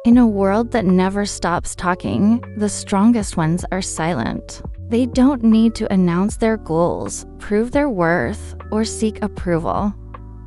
In a world that never stops talking, the strongest ones are silent. They don't need to announce their goals, prove their worth, or seek approval.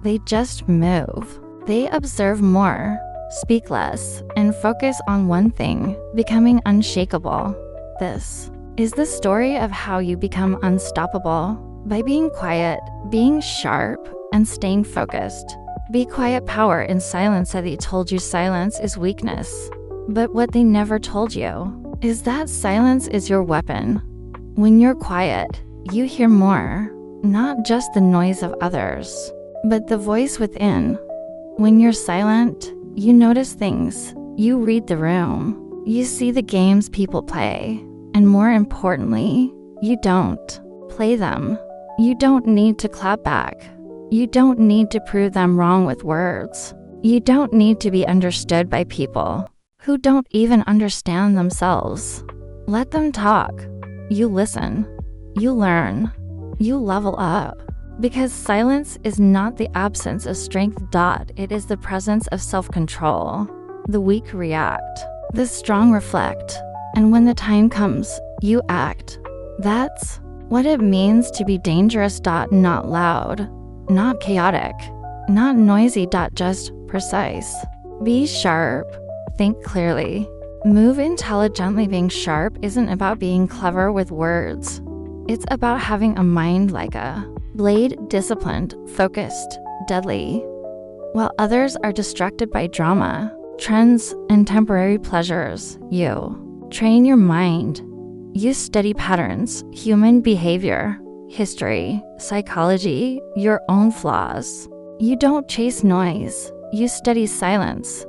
They just move. They observe more, speak less, and focus on one thing, becoming unshakable. This is the story of how you become unstoppable by being quiet, being sharp, and staying focused. Be quiet power in silence that they told you silence is weakness. But what they never told you is that silence is your weapon. When you're quiet, you hear more, not just the noise of others, but the voice within. When you're silent, you notice things, you read the room, you see the games people play, and more importantly, you don't play them. You don't need to clap back. You don't need to prove them wrong with words. You don't need to be understood by people who don't even understand themselves. Let them talk. You listen. You learn. You level up. Because silence is not the absence of strength. It is the presence of self-control. The weak react. The strong reflect. And when the time comes, you act. That's what it means to be dangerous. Not loud. Not chaotic, not noisy. Just precise. Be sharp. Think clearly. Move intelligently. Being sharp isn't about being clever with words. It's about having a mind like a blade, disciplined, focused, deadly. While others are distracted by drama, trends, and temporary pleasures, you train your mind. You study patterns, human behavior, history, psychology, your own flaws. You don't chase noise. You study silence.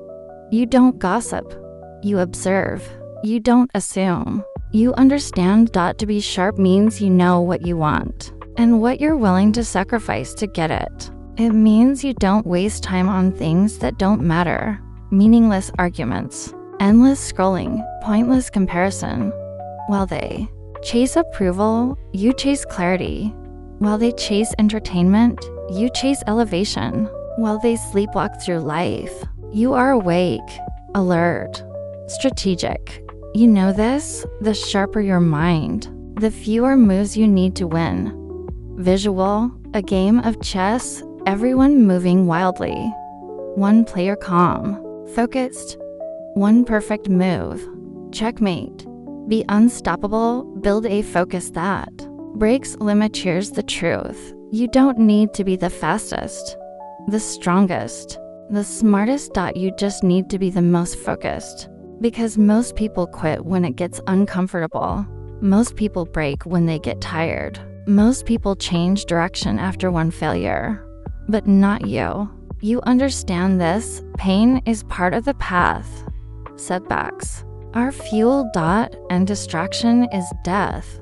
You don't gossip. You observe. You don't assume. You understand. To be sharp means you know what you want and what you're willing to sacrifice to get it. It means you don't waste time on things that don't matter. Meaningless arguments, endless scrolling, pointless comparison. While they chase approval, you chase clarity. While they chase entertainment, you chase elevation. While they sleepwalk through life, you are awake, alert, strategic. You know this, the sharper your mind, the fewer moves you need to win. Visual, a game of chess, everyone moving wildly. One player calm, focused, one perfect move. Checkmate. Be unstoppable, build a focus that breaks limits. Here's the truth. You don't need to be the fastest, the strongest, the smartest. You just need to be the most focused. Because most people quit when it gets uncomfortable. Most people break when they get tired. Most people change direction after one failure. But not you. You understand this. Pain is part of the path. Setbacks are fuel. And distraction is death.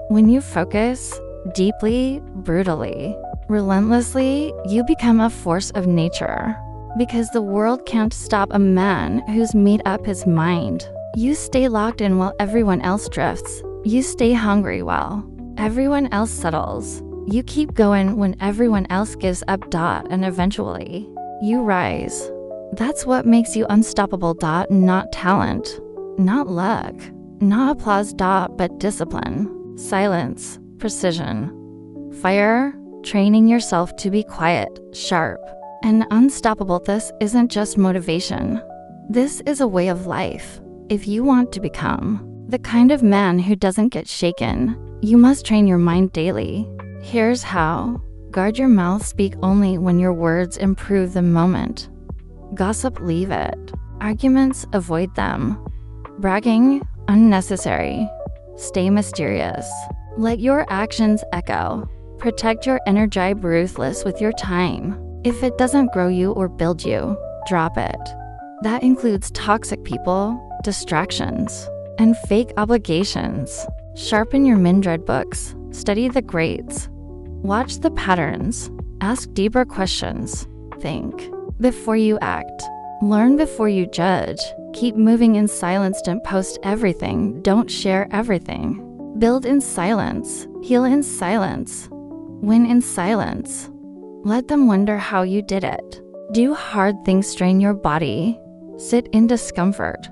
When you focus deeply, brutally, relentlessly, you become a force of nature. Because the world can't stop a man who's made up his mind. You stay locked in while everyone else drifts. You stay hungry while everyone else settles. You keep going when everyone else gives up. And eventually, you rise. That's what makes you unstoppable. Not talent. Not luck, not applause. But discipline, silence, precision, fire, training yourself to be quiet, sharp, and unstoppable. This isn't just motivation. This is a way of life. If you want to become the kind of man who doesn't get shaken, you must train your mind daily. Here's how. Guard your mouth. Speak only when your words improve the moment. Gossip, leave it. Arguments, avoid them. Bragging, unnecessary. Stay mysterious. Let your actions echo. Protect your energy. Ruthless with your time. If it doesn't grow you or build you, drop it. That includes toxic people, distractions, and fake obligations. Sharpen your Mindred books. Study the greats. Watch the patterns. Ask deeper questions. Think before you act. Learn before you judge. Keep moving in silence. Don't post everything. Don't share everything. Build in silence. Heal in silence. Win in silence. Let them wonder how you did it. Do hard things. Strain your body. Sit in discomfort.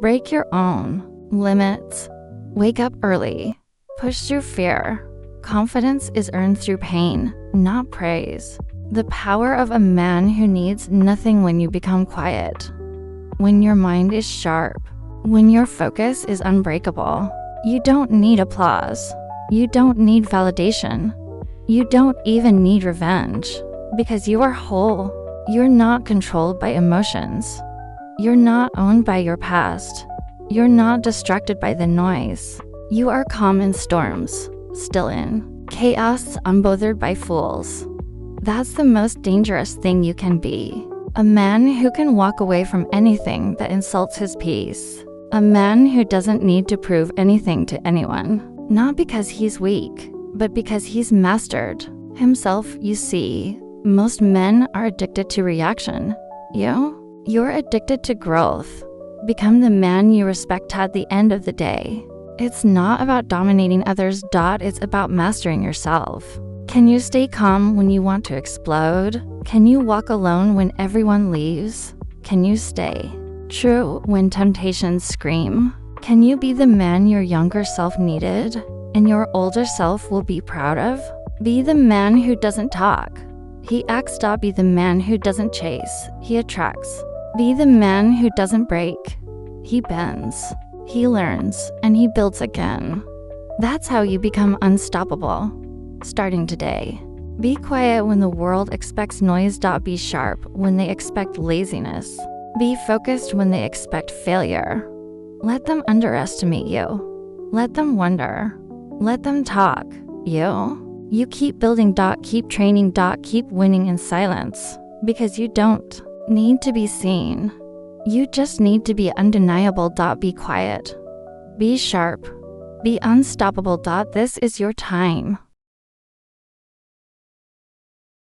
Break your own limits. Wake up early. Push through fear. Confidence is earned through pain, not praise. The power of a man who needs nothing when you become quiet. When your mind is sharp. When your focus is unbreakable. You don't need applause. You don't need validation. You don't even need revenge. Because you are whole. You're not controlled by emotions. You're not owned by your past. You're not distracted by the noise. You are calm in storms, still in chaos, unbothered by fools. That's the most dangerous thing you can be. A man who can walk away from anything that insults his peace. A man who doesn't need to prove anything to anyone. Not because he's weak, but because he's mastered himself. You see, most men are addicted to reaction. You're addicted to growth. Become the man you respect at the end of the day. It's not about dominating others. It's about mastering yourself. Can you stay calm when you want to explode? Can you walk alone when everyone leaves? Can you stay true when temptations scream? Can you be the man your younger self needed and your older self will be proud of? Be the man who doesn't talk. He acts. Be the man who doesn't chase. He attracts. Be the man who doesn't break. He bends. He learns, and he builds again. That's how you become unstoppable. Starting today. Be quiet when the world expects noise. Be sharp when they expect laziness. Be focused when they expect failure. Let them underestimate you. Let them wonder. Let them talk. You keep building. Keep training. Keep winning in silence. Because you don't need to be seen. You just need to be undeniable. Be quiet. Be sharp. Be unstoppable. This is your time.